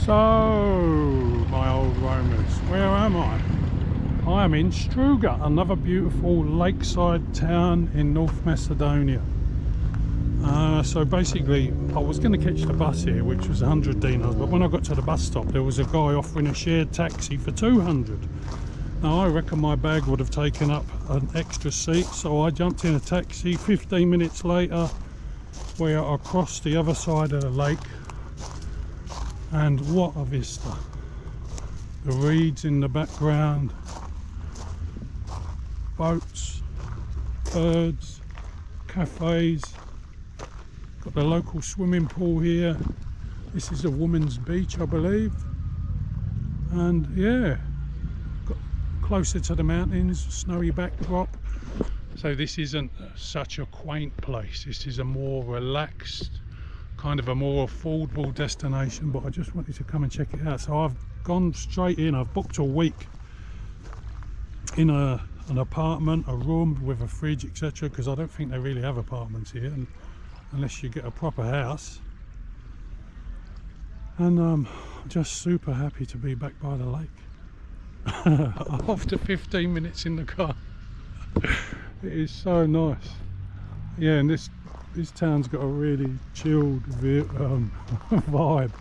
So, my old roamers, where am I? I am in Struga, another beautiful lakeside town in North Macedonia. So basically, I was going to catch the bus here, which was 100 dinars, but when I got to the bus stop, there was a guy offering a shared taxi for 200. Now, I reckon my bag would have taken up an extra seat, so I jumped in a taxi. 15 minutes later, we are across the other side of the lake. And what a vista. The reeds in the background, boats, birds, cafes, got the local swimming pool here. This is a woman's beach, I believe. And yeah, got closer to the mountains, snowy backdrop. So this isn't such a quaint place, this is a more relaxed, kind of a more affordable destination, but I just wanted to come and check it out. So I've gone straight in, I've booked a week in an apartment, a room with a fridge, etc., because I don't think they really have apartments here unless you get a proper house. And I'm just super happy to be back by the lake after 15 minutes in the car. It is so nice. Yeah, and this town's got a really chilled vibe,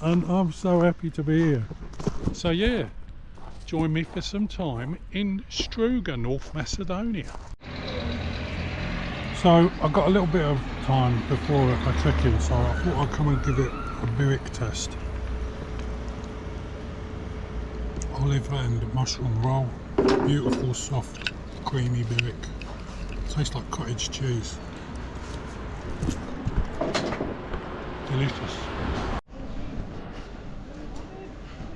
and I'm so happy to be here. So yeah, join me for some time in Struga, North Macedonia. So I got a little bit of time before I check in, so I thought I'd come and give it a Byrek test. Olive and mushroom roll, beautiful soft creamy Byrek, tastes like cottage cheese. Delicious.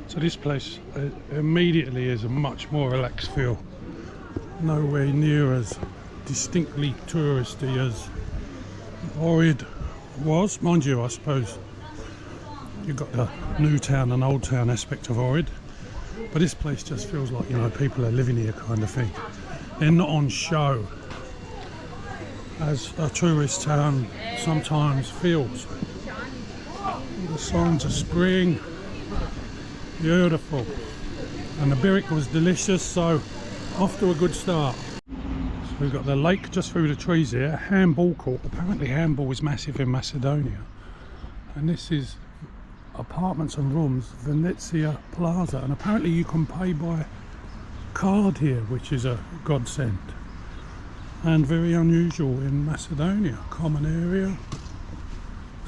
So this place immediately is a much more relaxed feel, nowhere near as distinctly touristy as Ohrid was. Mind you, I suppose you've got the new town and old town aspect of Ohrid, but this place just feels like, you know, people are living here kind of thing. They're not on show as a tourist town sometimes feels. The signs of spring, beautiful, and the Byrek was delicious, so off to a good start. So we've got the lake just through the trees here, handball court. Apparently handball is massive in Macedonia, and this is apartments and rooms, Venezia Plaza, and apparently you can pay by card here, which is a godsend and very unusual in Macedonia. Common area,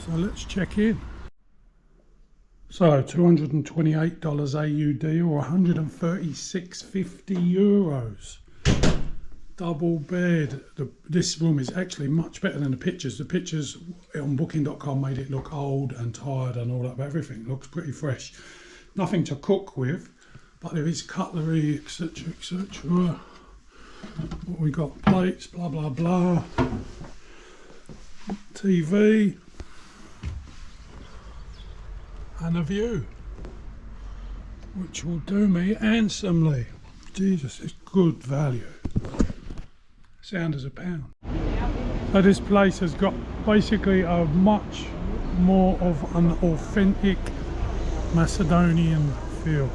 so let's check in. So $228 AUD or 136.50 euros. Double bed. This room is actually much better than the pictures. The pictures on booking.com made it look old and tired and all that, but everything looks pretty fresh. Nothing to cook with, but there is cutlery, etc, etc. What we got, plates, blah blah blah, TV, and a view, which will do me handsomely. Jesus, it's good value. Sound as a pound. So this place has got basically a much more of an authentic Macedonian feel,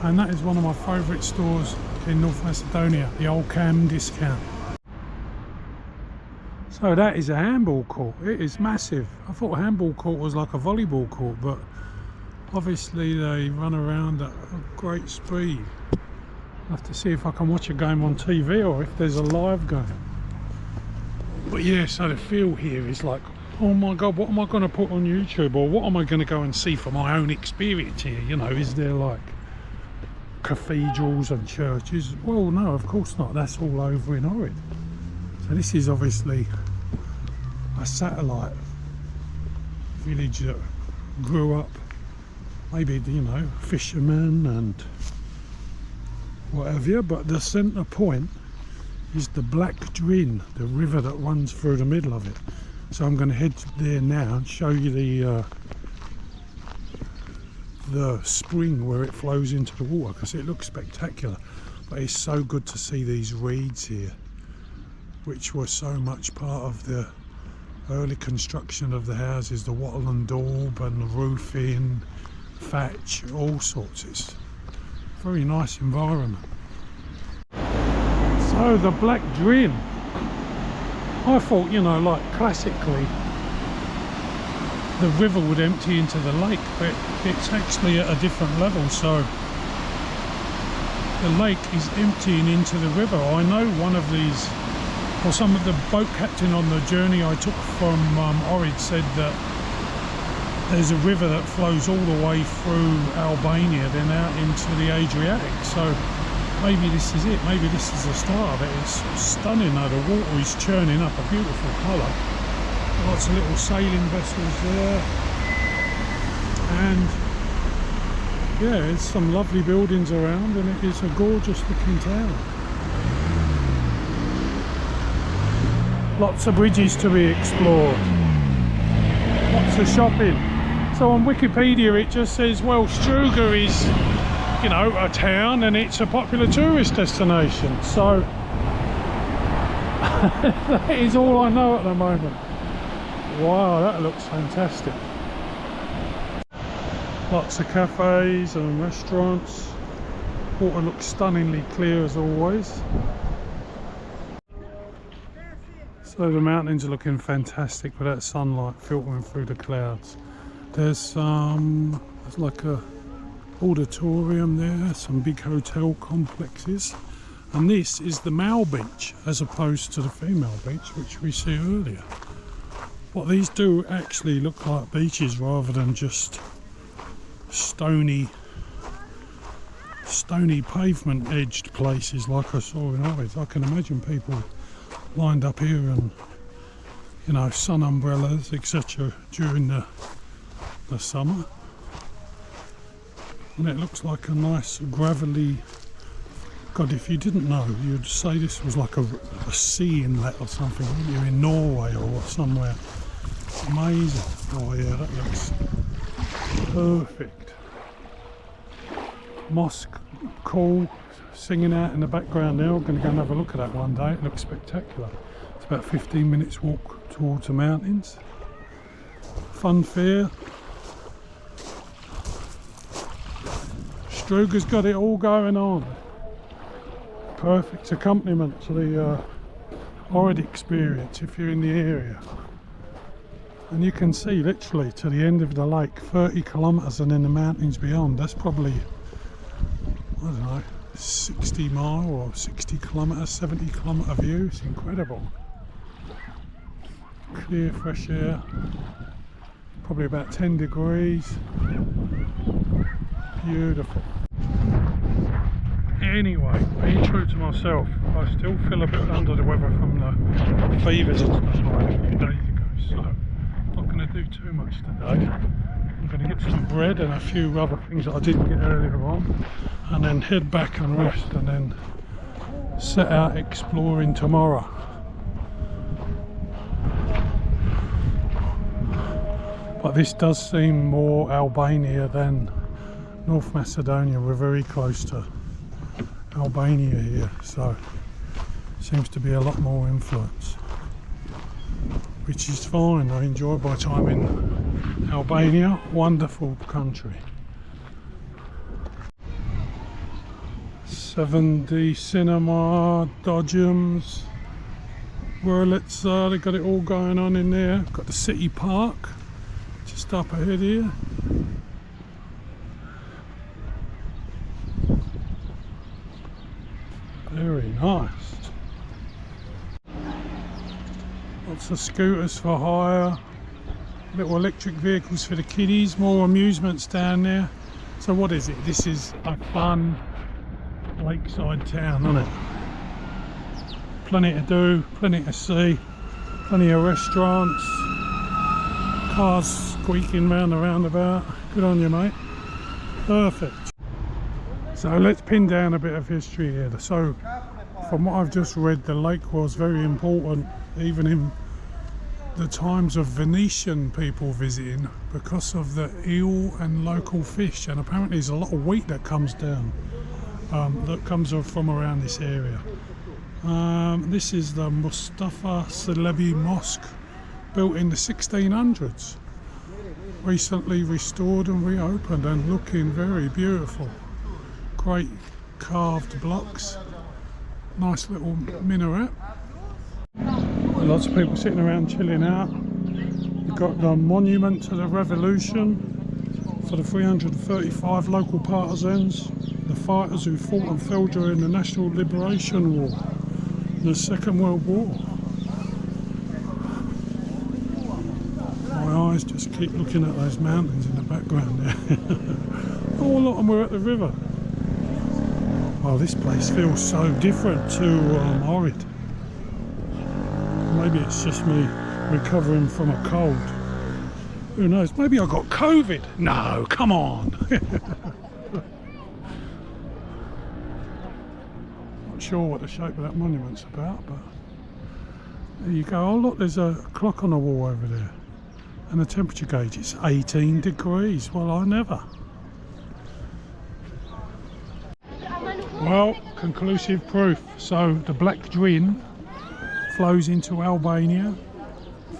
and that is one of my favourite stores in North Macedonia, the old Cam Discount. So that is a handball court. It is massive. I thought a handball court was like a volleyball court, but obviously they run around at a great speed. I'll have to see if I can watch a game on TV or if there's a live game. But yeah, so the feel here is like, oh my god, what am I going to put on YouTube, or what am I going to go and see for my own experience here? You know, is there like cathedrals and churches? Well, no, of course not. That's all over in Ohrid. So this is obviously a satellite village that grew up, maybe, you know, fishermen and whatever, but the centre point is the Black Drin, the river that runs through the middle of it. So I'm going to head there now and show you the spring where it flows into the water, because it looks spectacular. But it's so good to see these reeds here, which were so much part of the early construction of the houses, the wattle and daub and the roofing, thatch, all sorts. It's a very nice environment. So the Black Drin, I thought, you know, like classically the river would empty into the lake, but it's actually at a different level. So the lake is emptying into the river. I know one of these, or some of the boat captain on the journey I took from Ohrid said that there's a river that flows all the way through Albania, then out into the Adriatic. So maybe this is it, maybe this is the start of it. It's stunning though, the water is churning up a beautiful colour. Lots of little sailing vessels there. And yeah, there's some lovely buildings around, and it is a gorgeous looking town. Lots of bridges to be explored. Lots of shopping. So on Wikipedia it just says, well, Struga is, you know, a town and it's a popular tourist destination. So that is all I know at the moment. Wow, that looks fantastic. Lots of cafes and restaurants. Water looks stunningly clear as always. So the mountains are looking fantastic with that sunlight filtering through the clouds. There's like a auditorium there, some big hotel complexes, and this is the male beach as opposed to the female beach which we see earlier. What these do actually look like beaches rather than just stony pavement edged places like I saw in Ohrid. I can imagine people lined up here and, you know, sun umbrellas etc. during the summer, and it looks like a nice gravelly, God, if you didn't know you'd say this was like a sea inlet or something, wouldn't you, in Norway or somewhere. Amazing. Oh yeah, that looks perfect. Mosque, cool, singing out in the background there. I'm going to go and have a look at that one day. It looks spectacular. It's about 15 minutes walk towards the mountains. Fun fair. Struga's got it all going on. Perfect accompaniment to the Ohrid experience if you're in the area. And you can see literally to the end of the lake, 30 kilometres, and in the mountains beyond. That's probably, I don't know, 60 mile or 60 kilometre, 70 kilometre view. It's incredible. Clear, fresh air. Probably about 10 degrees. Beautiful. Anyway, being true to myself, I still feel a bit under the weather from the fevers and stuff I had a few days ago. So I'm not going to do too much today. I'm going to get some bread and a few other things that I didn't get earlier on, and then head back and rest, and then set out exploring tomorrow. But this does seem more Albania than North Macedonia. We're very close to Albania here, so seems to be a lot more influence, which is fine. I enjoy my time in Albania. Wonderful country. 7D cinema, Dodgems, Wurlitzer, they've got it all going on in there. Got the city park just up ahead here. Very nice. Lots of scooters for hire, little electric vehicles for the kiddies, more amusements down there. So what is it? This is a fun lakeside town, isn't it? Plenty to do, plenty to see, plenty of restaurants, cars squeaking round the roundabout. Good on you, mate. Perfect. So let's pin down a bit of history here. So from what I've just read, the lake was very important even in the times of Venetian people visiting because of the eel and local fish, and apparently there's a lot of wheat that comes down that comes from around this area. This is the Mustafa Celebi Mosque, built in the 1600s. Recently restored and reopened and looking very beautiful. Great carved blocks. Nice little minaret. Lots of people sitting around chilling out. You've got the monument to the revolution for the 335 local partisans, the fighters who fought and fell during the National Liberation War, the Second World War. My eyes just keep looking at those mountains in the background there. Oh, a lot of them were at the river. Oh, this place feels so different to Ohrid. Maybe it's just me recovering from a cold. Who knows? Maybe I got COVID. No, come on. Not sure what the shape of that monument's about, but there you go. Oh look, there's a clock on the wall over there. And the temperature gauge, it's 18 degrees. Well, I never. Well, conclusive proof. So the black Drin flows into Albania,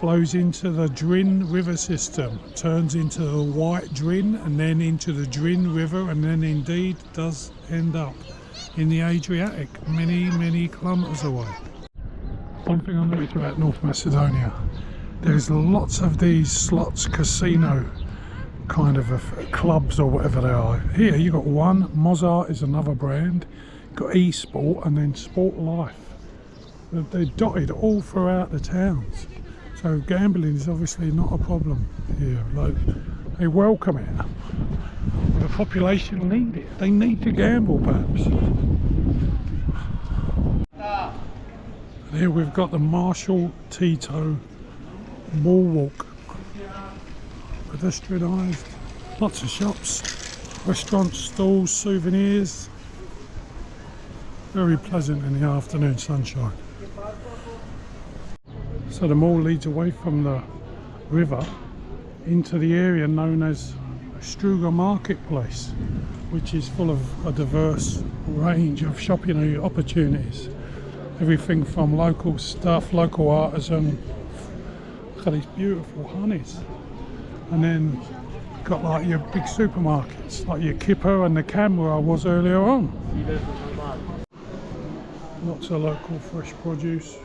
flows into the Drin river system, turns into the white Drin and then into the Drin river, and then indeed does end up in the Adriatic, many, many kilometres away. One thing I noticed about North Macedonia, there's lots of these slots, casino kind of clubs or whatever they are. Here you got one, Mozart is another brand, got eSport and then Sport Life. They're dotted all throughout the towns. So gambling is obviously not a problem here. Like, they welcome it. The population need it. They need to gamble perhaps. And here we've got the Marshall Tito Mall Walk. Pedestrianised, lots of shops, restaurants, stalls, souvenirs. Very pleasant in the afternoon sunshine. So the mall leads away from the river into the area known as Struga marketplace, which is full of a diverse range of shopping opportunities. Everything from local stuff, local artisan. Look at these beautiful honeys. And then got like your big supermarkets, like your Kipper and the Cam where I was earlier on. Lots of local fresh produce,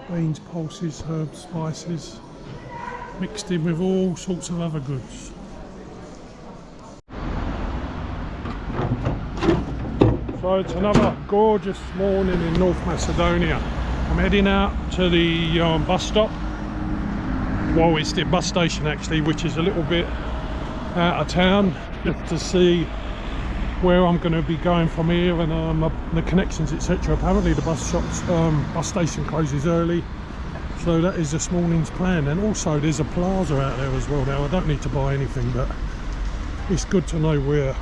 beans, pulses, herbs, spices, mixed in with all sorts of other goods. So it's another gorgeous morning in North Macedonia. I'm heading out to the bus stop. Well, it's the bus station actually, which is a little bit out of town, just to see where I'm going to be going from here and the connections, etc. Apparently the bus station closes early, so that is this morning's plan. And also there's a plaza out there as well. Now I don't need to buy anything, but it's good to know where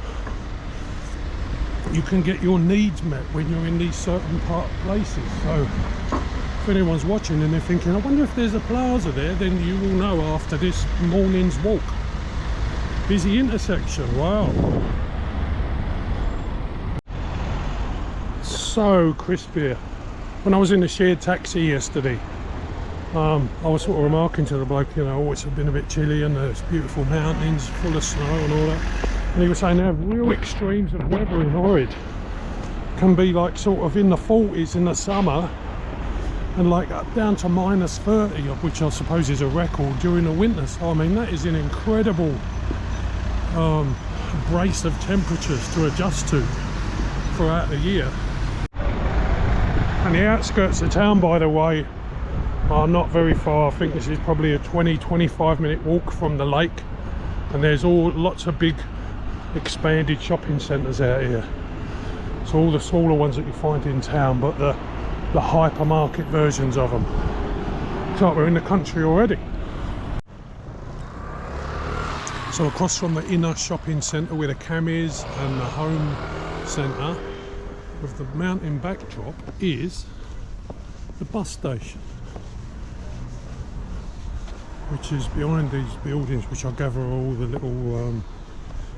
you can get your needs met when you're in these certain places. So if anyone's watching and they're thinking, I wonder if there's a plaza there, then you will know after this morning's walk. Busy intersection, wow. So crisp here. When I was in the shared taxi yesterday, I was sort of remarking to the bloke, you know, it's been a bit chilly and there's beautiful mountains full of snow and all that. And he was saying they have real extremes of weather in Ohrid. Can be like sort of in the 40s in the summer and like up down to minus 30, which I suppose is a record during the winter. So I mean, that is an incredible brace of temperatures to adjust to throughout the year. And the outskirts of town, by the way, are not very far. I think this is probably a 20-25 minute walk from the lake, and there's lots of big expanded shopping centres out here. So all the smaller ones that you find in town, but the hypermarket versions of them. It's like we're in the country already. So across from the inner shopping centre where the Cam is and the home centre, with the mountain backdrop, is the bus station, which is behind these buildings, which I gather are all the little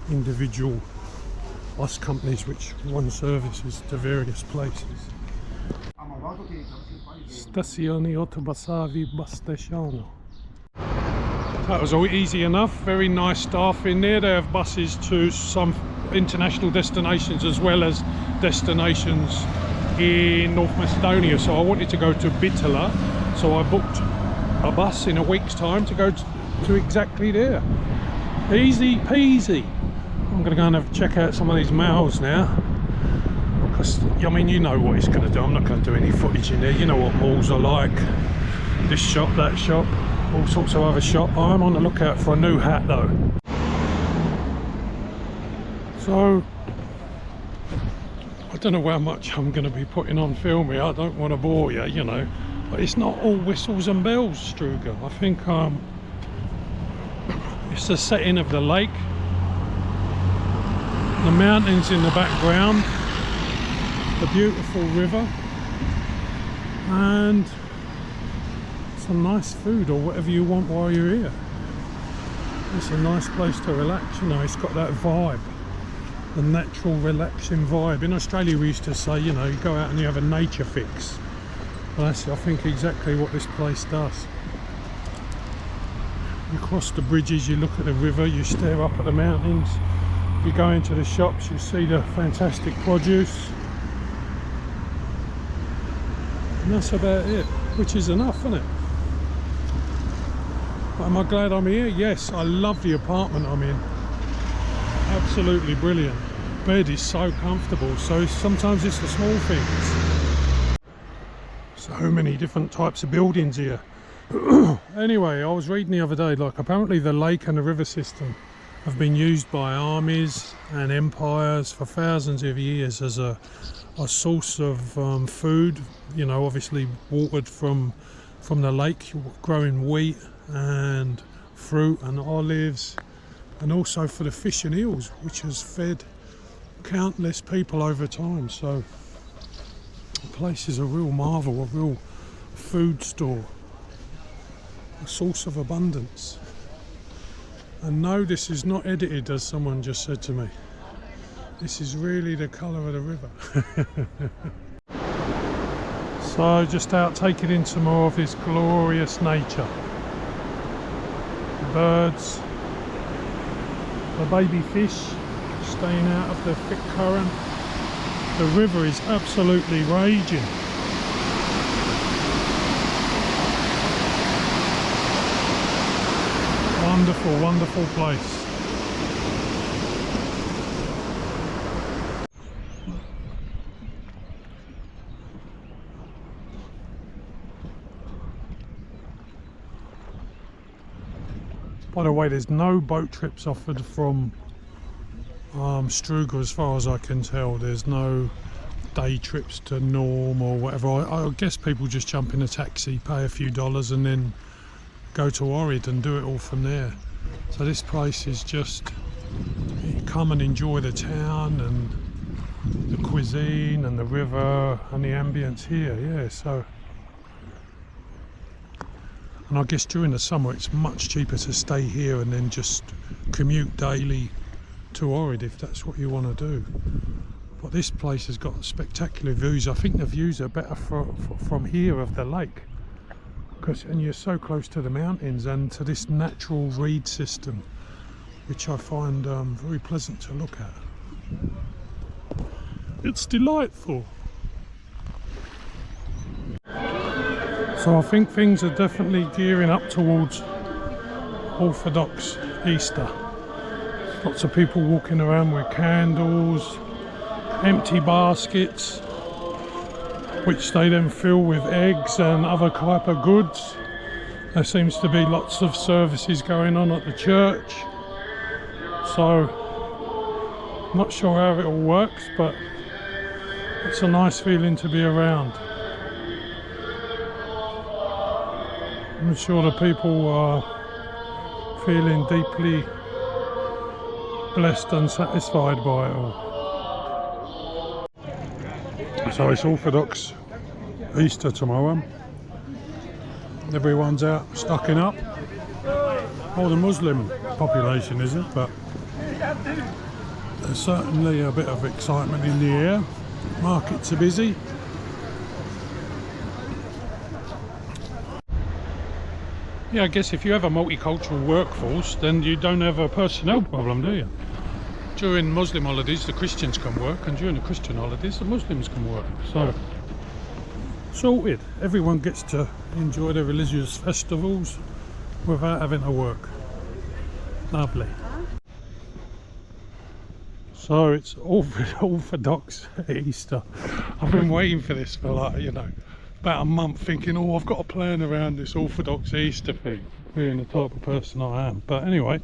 individual bus companies which run services to various places. Stazione autobusowi bus station. That was all easy enough. Very nice staff in there. They have buses to some international destinations as well as destinations in North Macedonia. So I wanted to go to Bitterla, so I booked a bus in a week's time to go to exactly there. Easy peasy. I'm going to go and check out some of these malls now, because I mean, you know what it's going to do. I'm not going to do any footage in there. You know what malls are like. This shop, that shop, all sorts of other shop. I'm on the lookout for a new hat though. So I don't know how much I'm going to be putting on film here. I don't want to bore you, you know, but it's not all whistles and bells, Struga. I think it's the setting of the lake, the mountains in the background, the beautiful river, and some nice food or whatever you want while you're here. It's a nice place to relax, you know. It's got that vibe, the natural relaxing vibe. In Australia we used to say, you know, you go out and you have a nature fix. Well, that's, I think, exactly what this place does. You cross the bridges, you look at the river, you stare up at the mountains, you go into the shops, you see the fantastic produce, and that's about it, which is enough, isn't it? But am I glad I'm here? Yes, I love the apartment I'm in. Absolutely brilliant. Bed is so comfortable, so sometimes it's the small things. So many different types of buildings here. Anyway, I was reading the other day, like, apparently the lake and the river system have been used by armies and empires for thousands of years as a source of food, you know, obviously watered from the lake, growing wheat and fruit and olives, and also for the fish and eels, which has fed countless people over time. So the place is a real marvel, a real food store, a source of abundance. And no, this is not edited, as someone just said to me. This is really the colour of the river. So just out taking in some more of this glorious nature. The birds, the baby fish staying out of the thick current. The river is absolutely raging. Wonderful, wonderful place. By the way, there's no boat trips offered from Struga as far as I can tell. There's no day trips to Norm or whatever. I guess people just jump in a taxi, pay a few dollars and then go to Ohrid and do it all from there. So this place is just, you come and enjoy the town and the cuisine and the river and the ambience here. Yeah, so, and I guess during the summer it's much cheaper to stay here and then just commute daily to Ohrid if that's what you want to do. But this place has got spectacular views. I think the views are better from here of the lake, and you're so close to the mountains and to this natural reed system, which I find very pleasant to look at. It's delightful. So I think things are definitely gearing up towards Orthodox Easter. Lots of people walking around with candles, empty baskets, which they then fill with eggs and other type of goods. There seems to be lots of services going on at the church, so I'm not sure how it all works, but it's a nice feeling to be around. I'm sure the people are feeling deeply blessed and satisfied by it all. So it's Orthodox Easter tomorrow. Everyone's out stocking up. All the Muslim population, is it? But there's certainly a bit of excitement in the air. Markets are busy. Yeah, I guess if you have a multicultural workforce, then you don't have a personnel problem, do you? During Muslim holidays, the Christians can work, and during the Christian holidays, the Muslims can work. So, sorted. Everyone gets to enjoy their religious festivals without having to work. Lovely. So it's Orthodox Easter. I've been waiting for this for, like, you know, about a month, thinking, oh, I've got a plan around this Orthodox Easter thing, being the type of person I am. But anyway,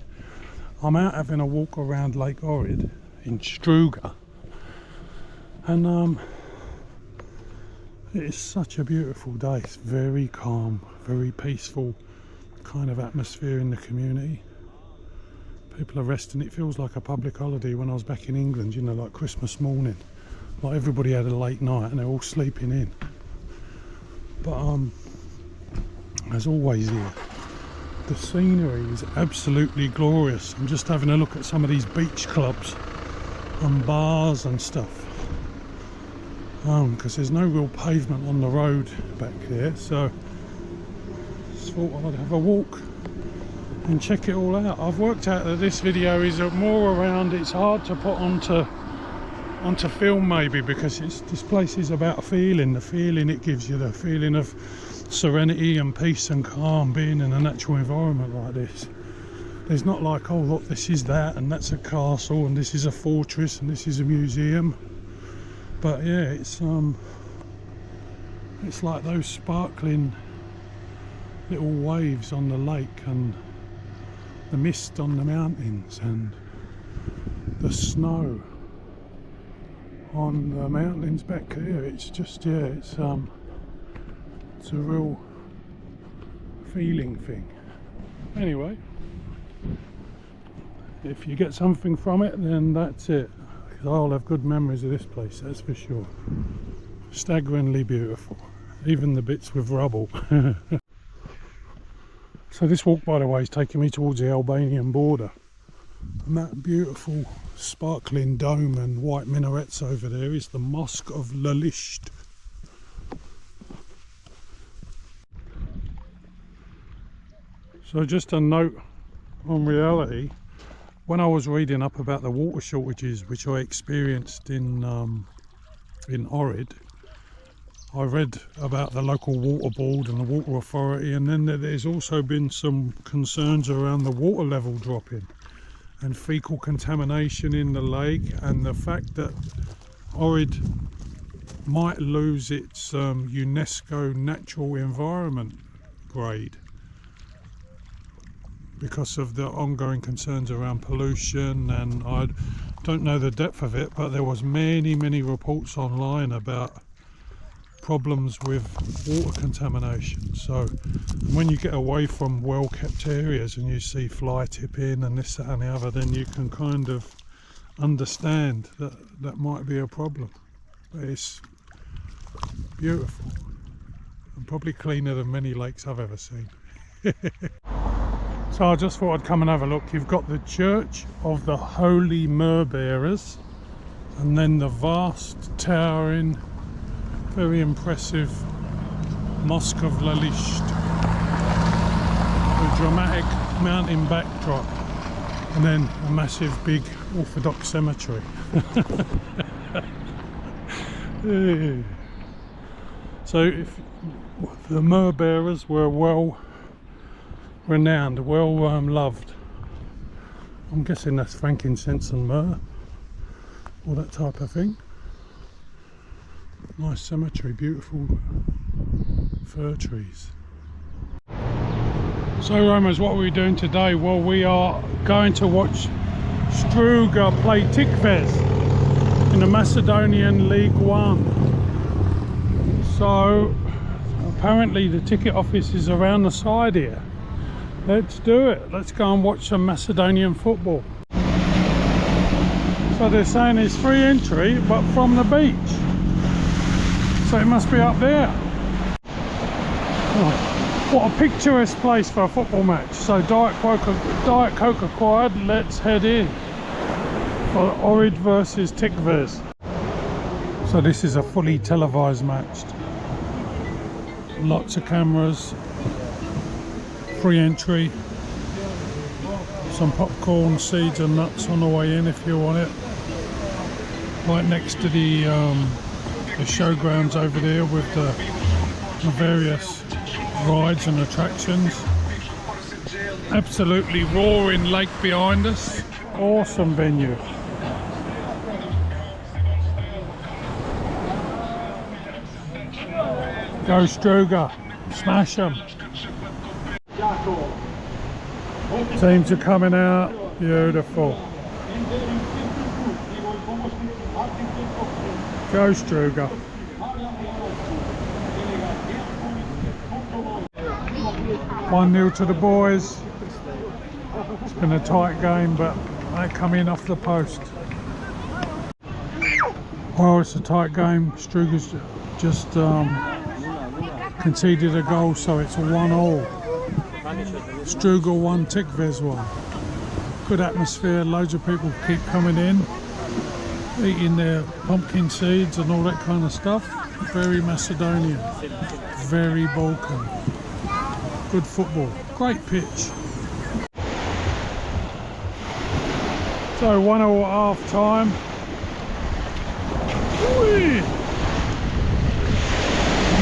I'm out having a walk around Lake Ohrid in Struga, and it is such a beautiful day. It's very calm, very peaceful kind of atmosphere in the community. People are resting. It feels like a public holiday when I was back in England, you know, like Christmas morning. Like everybody had a late night and they're all sleeping in. But as always here, the scenery is absolutely glorious. I'm just having a look at some of these beach clubs and bars and stuff. Because there's no real pavement on the road back there, so just thought I'd have a walk and check it all out. I've worked out that this video is more around, it's hard to put onto film maybe, because this place is about feeling, the feeling it gives you, the feeling of serenity and peace and calm being in a natural environment like this. There's not like, oh look, this is that and that's a castle and this is a fortress and this is a museum. But yeah, it's like those sparkling little waves on the lake and the mist on the mountains and the snow on the mountains back here. It's just, yeah, it's a real feeling thing. Anyway, if you get something from it, then that's it. I'll have good memories of this place, that's for sure. Staggeringly beautiful, even the bits with rubble. So this walk, by the way, is taking me towards the Albanian border, and that beautiful sparkling dome and white minarets over there is the Mosque of Lalisht. So just a note on reality, when I was reading up about the water shortages which I experienced in Ohrid, I read about the local water board and the water authority, and then there's also been some concerns around the water level dropping and fecal contamination in the lake, and the fact that Ohrid might lose its UNESCO natural environment grade because of the ongoing concerns around pollution. And I don't know the depth of it, but there was many reports online about problems with water contamination. So when you get away from well kept areas and you see fly tipping and this, that and the other, then you can kind of understand that that might be a problem. But it's beautiful and probably cleaner than many lakes I've ever seen. So I just thought I'd come and have a look. You've got the Church of the Holy Myrrh Bearers, and then the vast, towering, very impressive Mosque of Lalisht, a dramatic mountain backdrop, and then a massive big Orthodox cemetery. So if the myrrh bearers were well renowned, well loved. I'm guessing that's frankincense and myrrh, or that type of thing. Nice cemetery, beautiful fir trees. So Romans, what are we doing today? Well, we are going to watch Struga play Tikves in the Macedonian League One. So apparently the ticket office is around the side here. Let's do it. Let's go and watch some Macedonian football. So they're saying it's free entry, but from the beach. So it must be up there. Oh, what a picturesque place for a football match. So Diet Coke acquired. Let's head in for Ohrid versus Tikves. So this is a fully televised match. Lots of cameras Free entry. Some popcorn, seeds and nuts on the way in if you want it. Right next to the showgrounds over there with the various rides and attractions. Absolutely roaring lake behind us. Awesome venue. Go Struga, smash them. Teams are coming out, beautiful. Go Struga. 1-0 to the boys. It's been a tight game, but they come in off the post. Well, it's a tight game. Struga's just conceded a goal, so it's 1-1. Struga 1, Tikves 1. Good atmosphere, loads of people keep coming in, eating their pumpkin seeds and all that kind of stuff. Very Macedonian, very Balkan. Good football, great pitch. So 1-1 at half time.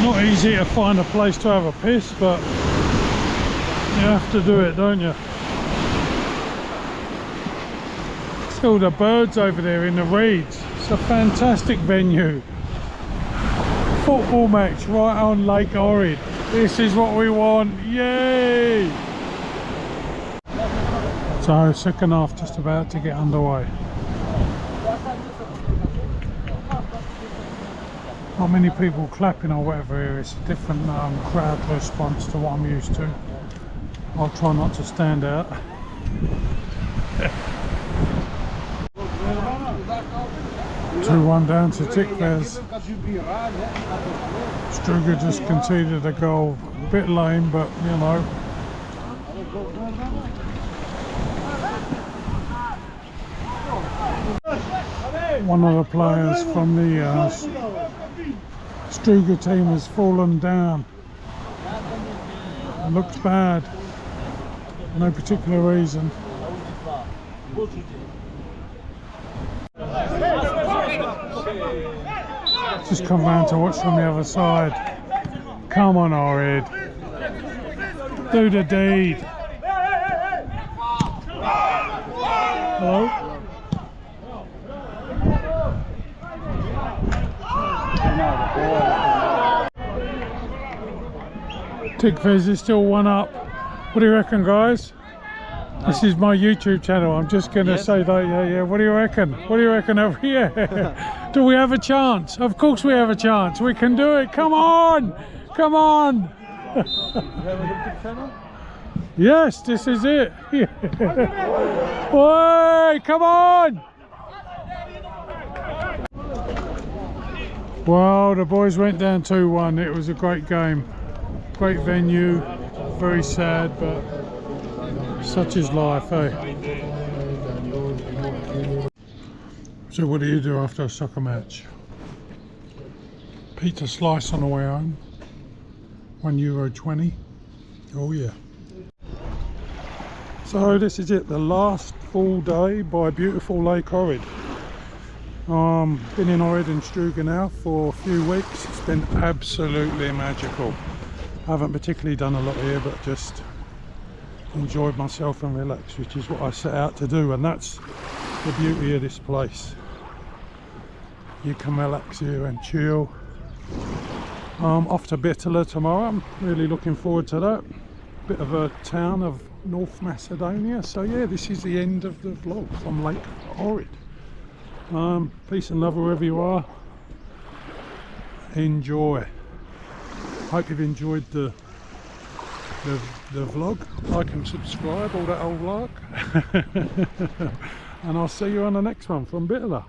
Not easy to find a place to have a piss, but you have to do it, don't you? See all the birds over there in the reeds. It's a fantastic venue. Football match right on Lake Ohrid. This is what we want. Yay! So second half just about to get underway. Not many people clapping or whatever here. It's a different crowd response to what I'm used to. I'll try not to stand out. 2-1 down to Tikves. Struga just conceded a goal. A bit lame, but you know. One of the players from the Struga team has fallen down. It looks bad. No particular reason. Just come round to watch from the other side. Come on, Ohrid. Do the deed. Hello? Tikves is still 1 up. What do you reckon, guys? This is my YouTube channel. I'm just going to say that, yeah. What do you reckon? What do you reckon over here? Do we have a chance? Of course we have a chance. We can do it. Come on! Come on! You have a YouTube channel? Yes, this is it. Oi, come on! Well, the boys went down 2-1. It was a great game. Great venue. Very sad, but such is life, eh? So what do you do after a soccer match? Pizza slice on the way home. €1.20. Oh yeah. So this is it, the last full day by beautiful Lake Ohrid. Been in Ohrid and Struga now for a few weeks. It's been absolutely magical. I haven't particularly done a lot here, but just enjoyed myself and relaxed, which is what I set out to do, and that's the beauty of this place. You can relax here and chill. Off to Byrek tomorrow. I'm really looking forward to that. Bit of a town of North Macedonia. So yeah, this is the end of the vlog from Lake Ohrid. Peace and love wherever you are. Enjoy. Hope you've enjoyed the vlog. Like and subscribe, all that old lark. And I'll see you on the next one from Byrek.